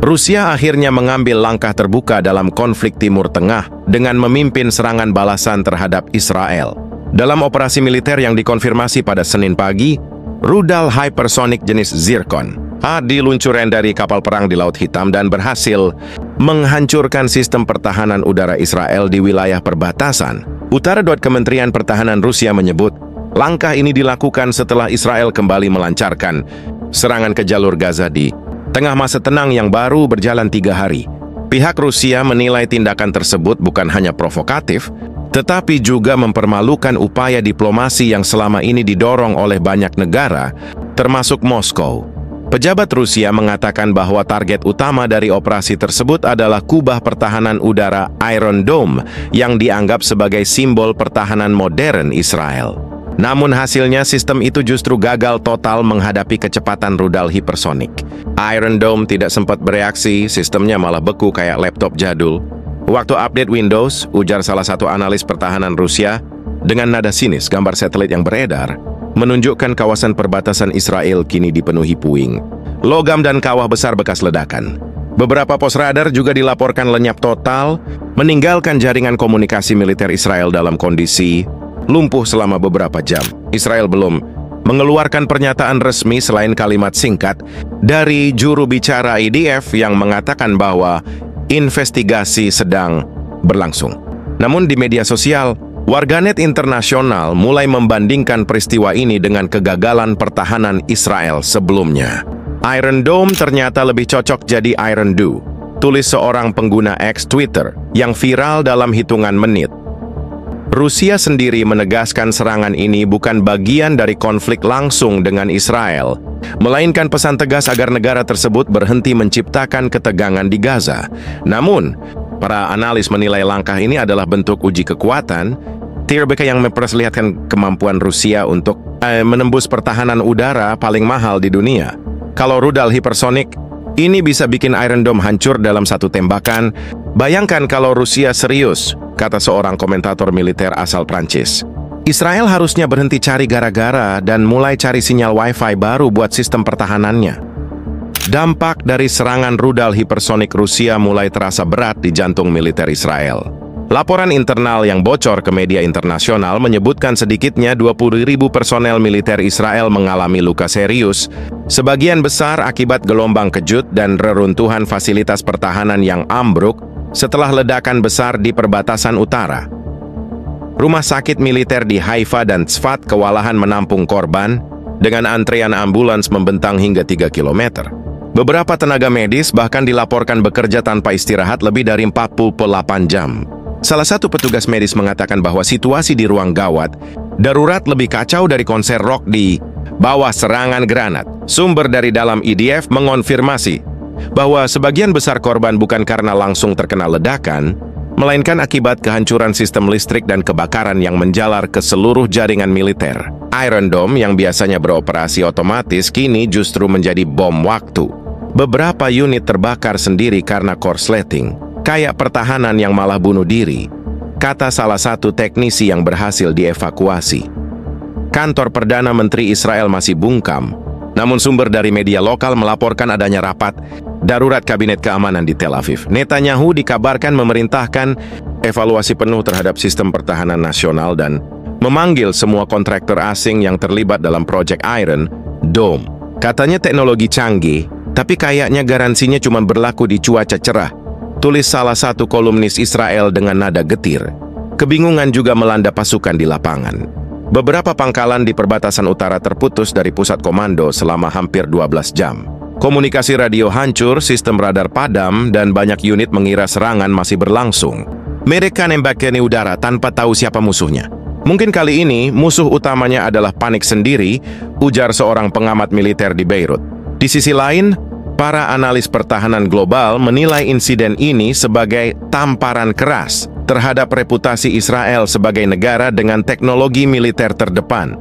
Rusia akhirnya mengambil langkah terbuka dalam konflik Timur Tengah dengan memimpin serangan balasan terhadap Israel. Dalam operasi militer yang dikonfirmasi pada Senin pagi, rudal hypersonic jenis Zircon diluncurkan dari kapal perang di Laut Hitam dan berhasil menghancurkan sistem pertahanan udara Israel di wilayah perbatasan. Kementerian Pertahanan Rusia menyebut, langkah ini dilakukan setelah Israel kembali melancarkan serangan ke jalur Gaza di tengah masa tenang yang baru berjalan 3 hari. Pihak Rusia menilai tindakan tersebut bukan hanya provokatif, tetapi juga mempermalukan upaya diplomasi yang selama ini didorong oleh banyak negara, termasuk Moskow. Pejabat Rusia mengatakan bahwa target utama dari operasi tersebut adalah kubah pertahanan udara Iron Dome yang dianggap sebagai simbol pertahanan modern Israel. Namun hasilnya sistem itu justru gagal total menghadapi kecepatan rudal hipersonik. Iron Dome tidak sempat bereaksi, sistemnya malah beku kayak laptop jadul. Waktu update Windows, ujar salah satu analis pertahanan Rusia, dengan nada sinis gambar satelit yang beredar menunjukkan kawasan perbatasan Israel kini dipenuhi puing, logam dan kawah besar bekas ledakan. Beberapa pos radar juga dilaporkan lenyap total, meninggalkan jaringan komunikasi militer Israel dalam kondisi lumpuh selama beberapa jam. Israel belum mengeluarkan pernyataan resmi selain kalimat singkat dari juru bicara IDF yang mengatakan bahwa investigasi sedang berlangsung. Namun di media sosial, warganet internasional mulai membandingkan peristiwa ini dengan kegagalan pertahanan Israel sebelumnya. Iron Dome ternyata lebih cocok jadi Iron Dew, tulis seorang pengguna X Twitter yang viral dalam hitungan menit. Rusia sendiri menegaskan serangan ini bukan bagian dari konflik langsung dengan Israel, melainkan pesan tegas agar negara tersebut berhenti menciptakan ketegangan di Gaza. Namun, para analis menilai langkah ini adalah bentuk uji kekuatan, TRBK yang memperlihatkan kemampuan Rusia untuk menembus pertahanan udara paling mahal di dunia. Kalau rudal hipersonik ini bisa bikin Iron Dome hancur dalam satu tembakan, bayangkan kalau Rusia serius, kata seorang komentator militer asal Prancis. Israel harusnya berhenti cari gara-gara dan mulai cari sinyal Wi-Fi baru buat sistem pertahanannya. Dampak dari serangan rudal hipersonik Rusia mulai terasa berat di jantung militer Israel. Laporan internal yang bocor ke media internasional menyebutkan sedikitnya 20.000 personel militer Israel mengalami luka serius, sebagian besar akibat gelombang kejut dan reruntuhan fasilitas pertahanan yang ambruk setelah ledakan besar di perbatasan utara. Rumah sakit militer di Haifa dan Tzfat kewalahan menampung korban dengan antrean ambulans membentang hingga 3 km. Beberapa tenaga medis bahkan dilaporkan bekerja tanpa istirahat lebih dari 48 jam. Salah satu petugas medis mengatakan bahwa situasi di ruang gawat darurat lebih kacau dari konser rock di bawah serangan granat. Sumber dari dalam IDF mengonfirmasi bahwa sebagian besar korban bukan karena langsung terkena ledakan, melainkan akibat kehancuran sistem listrik dan kebakaran yang menjalar ke seluruh jaringan militer. Iron Dome yang biasanya beroperasi otomatis kini justru menjadi bom waktu. Beberapa unit terbakar sendiri karena korsleting, kayak pertahanan yang malah bunuh diri, kata salah satu teknisi yang berhasil dievakuasi. Kantor Perdana Menteri Israel masih bungkam, namun sumber dari media lokal melaporkan adanya rapat darurat Kabinet Keamanan di Tel Aviv. Netanyahu dikabarkan memerintahkan evaluasi penuh terhadap sistem pertahanan nasional dan memanggil semua kontraktor asing yang terlibat dalam proyek Iron Dome. Katanya teknologi canggih, tapi kayaknya garansinya cuma berlaku di cuaca cerah, tulis salah satu kolumnis Israel dengan nada getir. Kebingungan juga melanda pasukan di lapangan. Beberapa pangkalan di perbatasan utara terputus dari pusat komando selama hampir 12 jam. Komunikasi radio hancur, sistem radar padam, dan banyak unit mengira serangan masih berlangsung. Mereka nembak ke udara tanpa tahu siapa musuhnya. Mungkin kali ini musuh utamanya adalah panik sendiri, ujar seorang pengamat militer di Beirut. Di sisi lain, para analis pertahanan global menilai insiden ini sebagai tamparan keras terhadap reputasi Israel sebagai negara dengan teknologi militer terdepan.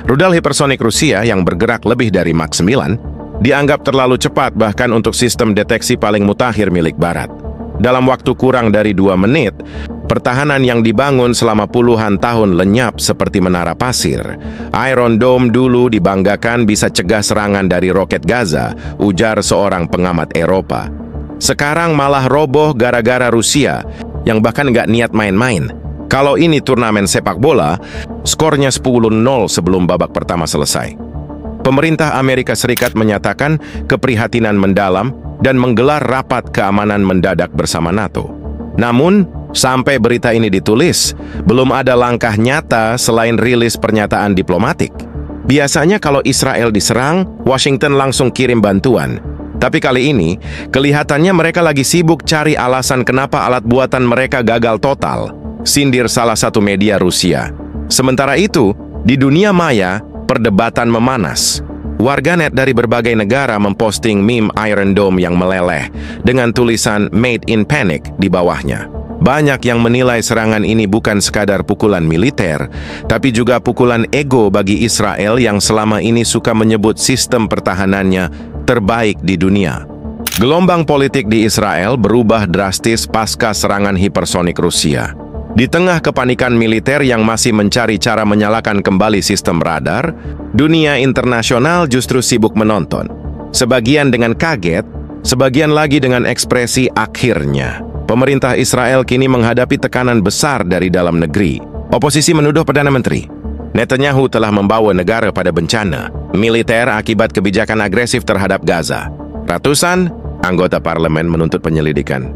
Rudal hipersonik Rusia yang bergerak lebih dari Mach 9 dianggap terlalu cepat bahkan untuk sistem deteksi paling mutakhir milik Barat. Dalam waktu kurang dari 2 menit, pertahanan yang dibangun selama puluhan tahun lenyap seperti menara pasir. Iron Dome dulu dibanggakan bisa cegah serangan dari roket Gaza, ujar seorang pengamat Eropa. Sekarang malah roboh gara-gara Rusia, yang bahkan nggak niat main-main. Kalau ini turnamen sepak bola, skornya 10-0 sebelum babak pertama selesai. Pemerintah Amerika Serikat menyatakan keprihatinan mendalam dan menggelar rapat keamanan mendadak bersama NATO. Namun, sampai berita ini ditulis, belum ada langkah nyata selain rilis pernyataan diplomatik. Biasanya kalau Israel diserang, Washington langsung kirim bantuan. Tapi kali ini, kelihatannya mereka lagi sibuk cari alasan kenapa alat buatan mereka gagal total, sindir salah satu media Rusia. Sementara itu, di dunia maya, perdebatan memanas. Warganet dari berbagai negara memposting meme Iron Dome yang meleleh dengan tulisan Made in Panic di bawahnya. Banyak yang menilai serangan ini bukan sekadar pukulan militer, tapi juga pukulan ego bagi Israel yang selama ini suka menyebut sistem pertahanannya terbaik di dunia. Gelombang politik di Israel berubah drastis pasca serangan hipersonik Rusia. Di tengah kepanikan militer yang masih mencari cara menyalakan kembali sistem radar, dunia internasional justru sibuk menonton. Sebagian dengan kaget, sebagian lagi dengan ekspresi akhirnya. Pemerintah Israel kini menghadapi tekanan besar dari dalam negeri. Oposisi menuduh Perdana Menteri Netanyahu telah membawa negara pada bencana militer akibat kebijakan agresif terhadap Gaza. Ratusan anggota parlemen menuntut penyelidikan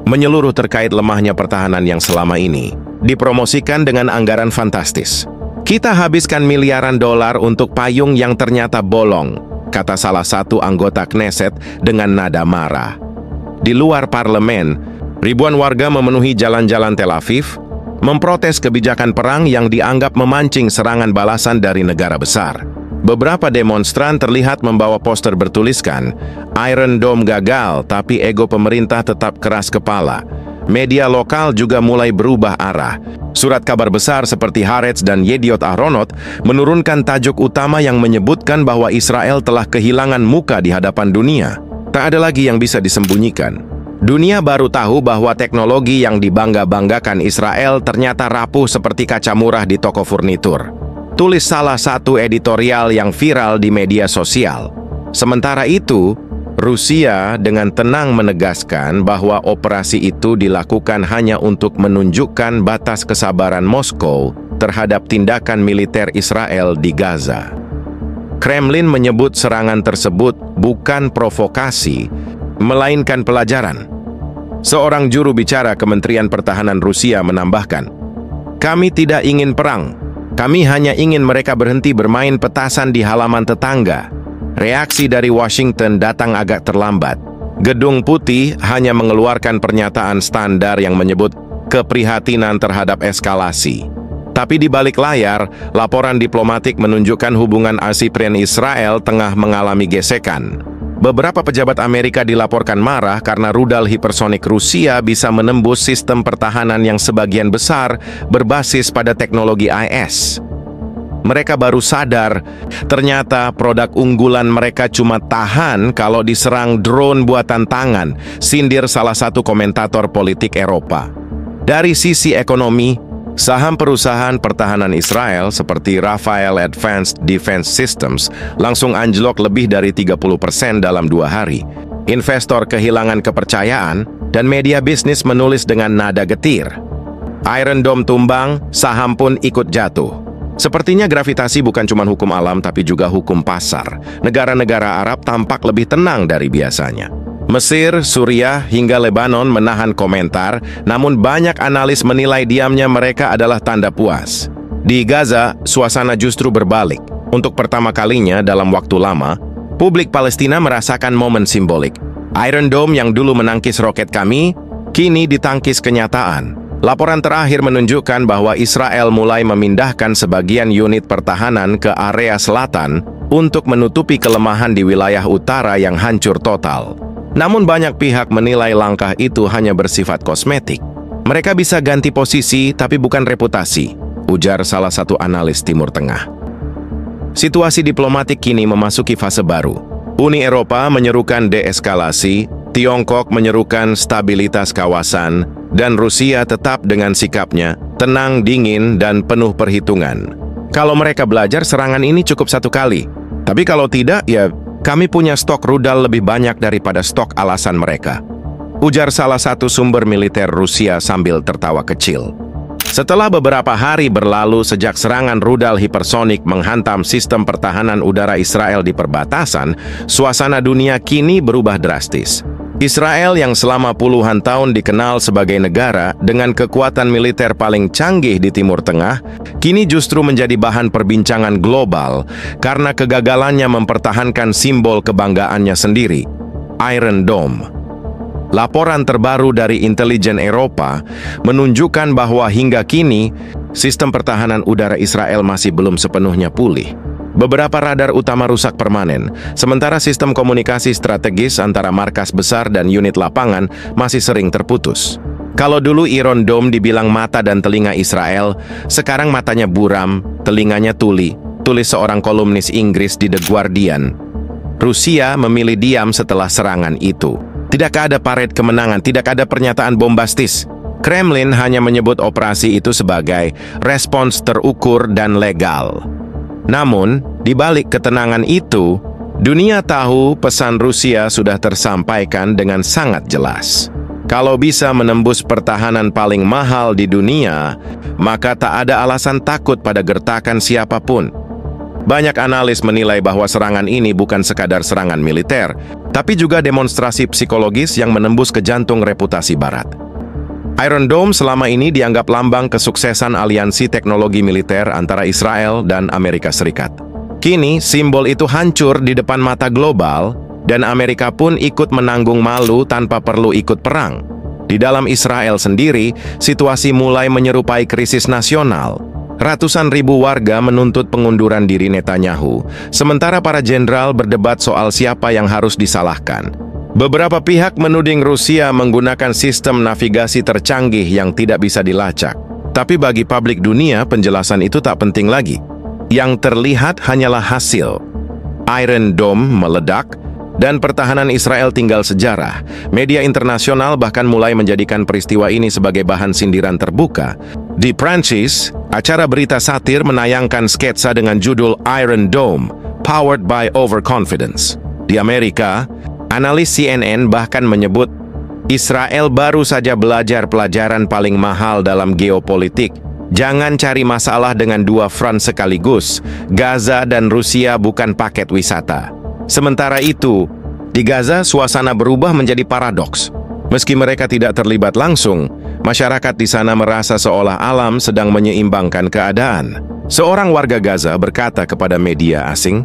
menyeluruh terkait lemahnya pertahanan yang selama ini dipromosikan dengan anggaran fantastis. Kita habiskan miliaran dolar untuk payung yang ternyata bolong, kata salah satu anggota Knesset dengan nada marah. Di luar parlemen, ribuan warga memenuhi jalan-jalan Tel Aviv, memprotes kebijakan perang yang dianggap memancing serangan balasan dari negara besar. Beberapa demonstran terlihat membawa poster bertuliskan, Iron Dome gagal, tapi ego pemerintah tetap keras kepala. Media lokal juga mulai berubah arah. Surat kabar besar seperti Haaretz dan Yediot Ahronot menurunkan tajuk utama yang menyebutkan bahwa Israel telah kehilangan muka di hadapan dunia. Tak ada lagi yang bisa disembunyikan. Dunia baru tahu bahwa teknologi yang dibangga-banggakan Israel ternyata rapuh seperti kaca murah di toko furnitur. Tulis salah satu editorial yang viral di media sosial. Sementara itu, Rusia dengan tenang menegaskan bahwa operasi itu dilakukan hanya untuk menunjukkan batas kesabaran Moskow terhadap tindakan militer Israel di Gaza. Kremlin menyebut serangan tersebut bukan provokasi, melainkan pelajaran. Seorang juru bicara Kementerian Pertahanan Rusia menambahkan, "Kami tidak ingin perang. Kami hanya ingin mereka berhenti bermain petasan di halaman tetangga." Reaksi dari Washington datang agak terlambat. Gedung Putih hanya mengeluarkan pernyataan standar yang menyebut keprihatinan terhadap eskalasi. Tapi di balik layar, laporan diplomatik menunjukkan hubungan Israel tengah mengalami gesekan. Beberapa pejabat Amerika dilaporkan marah karena rudal hipersonik Rusia bisa menembus sistem pertahanan yang sebagian besar berbasis pada teknologi IS. Mereka baru sadar, ternyata produk unggulan mereka cuma tahan kalau diserang drone buatan tangan, sindir salah satu komentator politik Eropa. Dari sisi ekonomi, saham perusahaan pertahanan Israel seperti Rafael Advanced Defense Systems langsung anjlok lebih dari 30% dalam 2 hari. Investor kehilangan kepercayaan dan media bisnis menulis dengan nada getir. Iron Dome tumbang, saham pun ikut jatuh. Sepertinya gravitasi bukan cuma hukum alam tapi juga hukum pasar. Negara-negara Arab tampak lebih tenang dari biasanya. Mesir, Suriah, hingga Lebanon menahan komentar, namun banyak analis menilai diamnya mereka adalah tanda puas. Di Gaza, suasana justru berbalik. Untuk pertama kalinya dalam waktu lama, publik Palestina merasakan momen simbolik. Iron Dome yang dulu menangkis roket kami, kini ditangkis kenyataan. Laporan terakhir menunjukkan bahwa Israel mulai memindahkan sebagian unit pertahanan ke area selatan untuk menutupi kelemahan di wilayah utara yang hancur total. Namun banyak pihak menilai langkah itu hanya bersifat kosmetik. Mereka bisa ganti posisi tapi bukan reputasi, ujar salah satu analis Timur Tengah. Situasi diplomatik kini memasuki fase baru. Uni Eropa menyerukan deeskalasi, Tiongkok menyerukan stabilitas kawasan, dan Rusia tetap dengan sikapnya, tenang, dingin, dan penuh perhitungan. Kalau mereka belajar, serangan ini cukup satu kali. Tapi kalau tidak, ya kami punya stok rudal lebih banyak daripada stok alasan mereka. Ujar salah satu sumber militer Rusia sambil tertawa kecil. Setelah beberapa hari berlalu sejak serangan rudal hipersonik menghantam sistem pertahanan udara Israel di perbatasan, suasana dunia kini berubah drastis. Israel yang selama puluhan tahun dikenal sebagai negara dengan kekuatan militer paling canggih di Timur Tengah, kini justru menjadi bahan perbincangan global karena kegagalannya mempertahankan simbol kebanggaannya sendiri, Iron Dome. Laporan terbaru dari intelijen Eropa menunjukkan bahwa hingga kini, sistem pertahanan udara Israel masih belum sepenuhnya pulih. Beberapa radar utama rusak permanen, sementara sistem komunikasi strategis antara markas besar dan unit lapangan masih sering terputus. Kalau dulu Iron Dome dibilang mata dan telinga Israel, sekarang matanya buram, telinganya tuli, tulis seorang kolumnis Inggris di The Guardian. Rusia memilih diam setelah serangan itu. Tidak ada parade kemenangan, tidak ada pernyataan bombastis. Kremlin hanya menyebut operasi itu sebagai respons terukur dan legal. Namun, di balik ketenangan itu, dunia tahu pesan Rusia sudah tersampaikan dengan sangat jelas. Kalau bisa menembus pertahanan paling mahal di dunia, maka tak ada alasan takut pada gertakan siapapun. Banyak analis menilai bahwa serangan ini bukan sekadar serangan militer, tapi juga demonstrasi psikologis yang menembus ke jantung reputasi Barat. Iron Dome selama ini dianggap lambang kesuksesan aliansi teknologi militer antara Israel dan Amerika Serikat. Kini, simbol itu hancur di depan mata global, dan Amerika pun ikut menanggung malu tanpa perlu ikut perang. Di dalam Israel sendiri, situasi mulai menyerupai krisis nasional. Ratusan ribu warga menuntut pengunduran diri Netanyahu, sementara para jenderal berdebat soal siapa yang harus disalahkan. Beberapa pihak menuding Rusia menggunakan sistem navigasi tercanggih yang tidak bisa dilacak. Tapi bagi publik dunia, penjelasan itu tak penting lagi. Yang terlihat hanyalah hasil. Iron Dome meledak, dan pertahanan Israel tinggal sejarah. Media internasional bahkan mulai menjadikan peristiwa ini sebagai bahan sindiran terbuka. Di Prancis, acara berita satir menayangkan sketsa dengan judul Iron Dome, Powered by Overconfidence. Di Amerika, analis CNN bahkan menyebut, Israel baru saja belajar pelajaran paling mahal dalam geopolitik. Jangan cari masalah dengan dua front sekaligus. Gaza dan Rusia bukan paket wisata. Sementara itu, di Gaza suasana berubah menjadi paradoks. Meski mereka tidak terlibat langsung, masyarakat di sana merasa seolah alam sedang menyeimbangkan keadaan. Seorang warga Gaza berkata kepada media asing,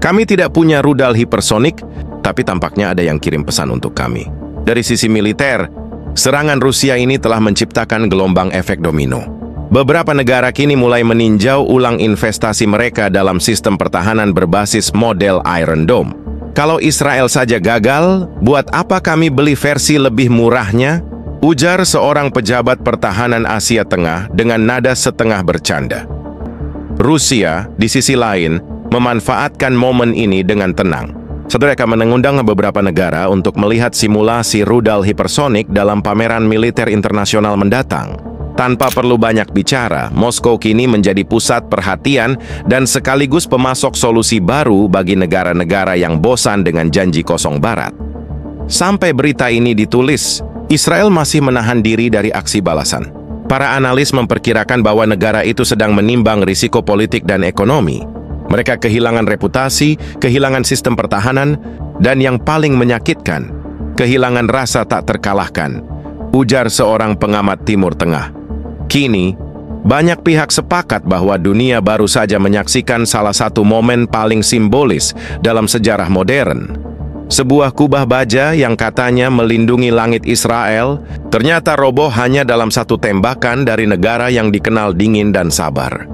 "Kami tidak punya rudal hipersonik, tapi tampaknya ada yang kirim pesan untuk kami." Dari sisi militer, serangan Rusia ini telah menciptakan gelombang efek domino. Beberapa negara kini mulai meninjau ulang investasi mereka dalam sistem pertahanan berbasis model Iron Dome. Kalau Israel saja gagal, buat apa kami beli versi lebih murahnya? Ujar seorang pejabat pertahanan Asia Tengah dengan nada setengah bercanda. Rusia, di sisi lain, memanfaatkan momen ini dengan tenang. Mereka mengundang beberapa negara untuk melihat simulasi rudal hipersonik dalam pameran militer internasional mendatang. Tanpa perlu banyak bicara, Moskow kini menjadi pusat perhatian dan sekaligus pemasok solusi baru bagi negara-negara yang bosan dengan janji kosong Barat. Sampai berita ini ditulis, Israel masih menahan diri dari aksi balasan. Para analis memperkirakan bahwa negara itu sedang menimbang risiko politik dan ekonomi. Mereka kehilangan reputasi, kehilangan sistem pertahanan, dan yang paling menyakitkan, kehilangan rasa tak terkalahkan, ujar seorang pengamat Timur Tengah. Kini, banyak pihak sepakat bahwa dunia baru saja menyaksikan salah satu momen paling simbolis dalam sejarah modern. Sebuah kubah baja yang katanya melindungi langit Israel, ternyata roboh hanya dalam satu tembakan dari negara yang dikenal dingin dan sabar.